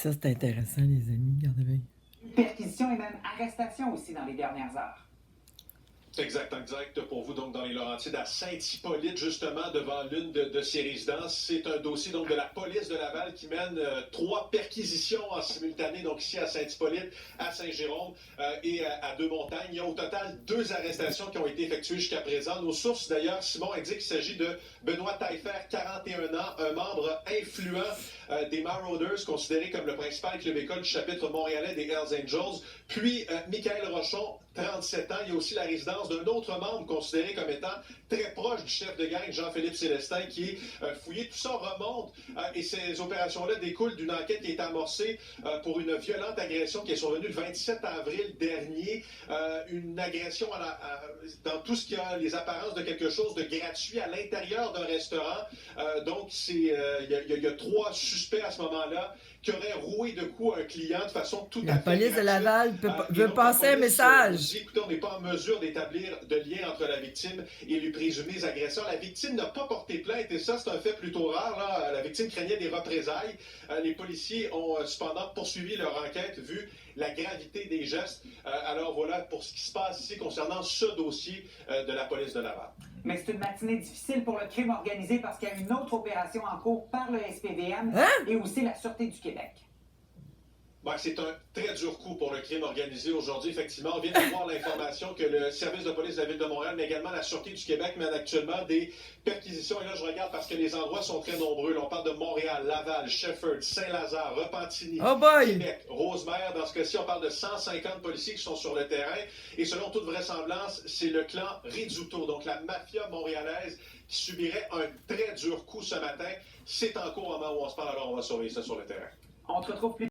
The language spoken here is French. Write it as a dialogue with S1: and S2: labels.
S1: Ça, c'est intéressant, les amis. Regardez bien.
S2: Perquisition et même arrestation aussi dans les dernières heures.
S3: Exact pour vous, donc, dans les Laurentides, à Saint-Hippolyte, justement, devant l'une de ces résidences. C'est un dossier, donc, de la police de Laval qui mène 3 perquisitions en simultané, donc, ici à Saint-Hippolyte, à Saint-Jérôme et à Deux-Montagnes. Il y a au total 2 arrestations qui ont été effectuées jusqu'à présent. Nos sources, d'ailleurs, Simon indique qu'il s'agit de Benoît Taillefer, 41 ans, un membre influent des Marauders, considéré comme le principal club école du chapitre montréalais des Hells Angels. Puis, Michael Rochon, 37 ans. Il y a aussi la résidence d'un autre membre considéré comme étant très proche du chef de gang, Jean-Philippe Célestin, qui est fouillé. Tout ça remonte et ces opérations-là découlent d'une enquête qui est amorcée pour une violente agression qui est survenue le 27 avril dernier. Une agression dans tout ce qui a les apparences de quelque chose de gratuit à l'intérieur d'un restaurant. Donc, il y a 3 suspects à ce moment-là qui auraient roué de coups un client de façon tout à fait
S1: La police de Laval veut passer un message.
S3: Dit, écoutez, on n'est pas en mesure d'établir de lien entre la victime et les présumés agresseurs. La victime n'a pas porté plainte et ça, c'est un fait plutôt rare. Là. La victime craignait des représailles. Les policiers ont cependant poursuivi leur enquête vu la gravité des gestes. Alors voilà pour ce qui se passe ici concernant ce dossier de la police de Laval.
S2: Mais c'est une matinée difficile pour le crime organisé parce qu'il y a une autre opération en cours par le SPVM et aussi la Sûreté du Québec.
S3: Ben, c'est un très dur coup pour le crime organisé aujourd'hui. Effectivement, on vient de voir l'information que le service de police de la Ville de Montréal, mais également la Sûreté du Québec, mène actuellement des perquisitions. Et là, je regarde parce que les endroits sont très nombreux. Là, on parle de Montréal, Laval, Shefford, Saint-Lazare, Repentigny, Québec, Rosemère. Dans ce cas-ci, on parle de 150 policiers qui sont sur le terrain. Et selon toute vraisemblance, c'est le clan Rizzuto, donc la mafia montréalaise, qui subirait un très dur coup ce matin. C'est en cours au moment où on se parle, alors on va surveiller ça sur le terrain.
S2: On te retrouve plus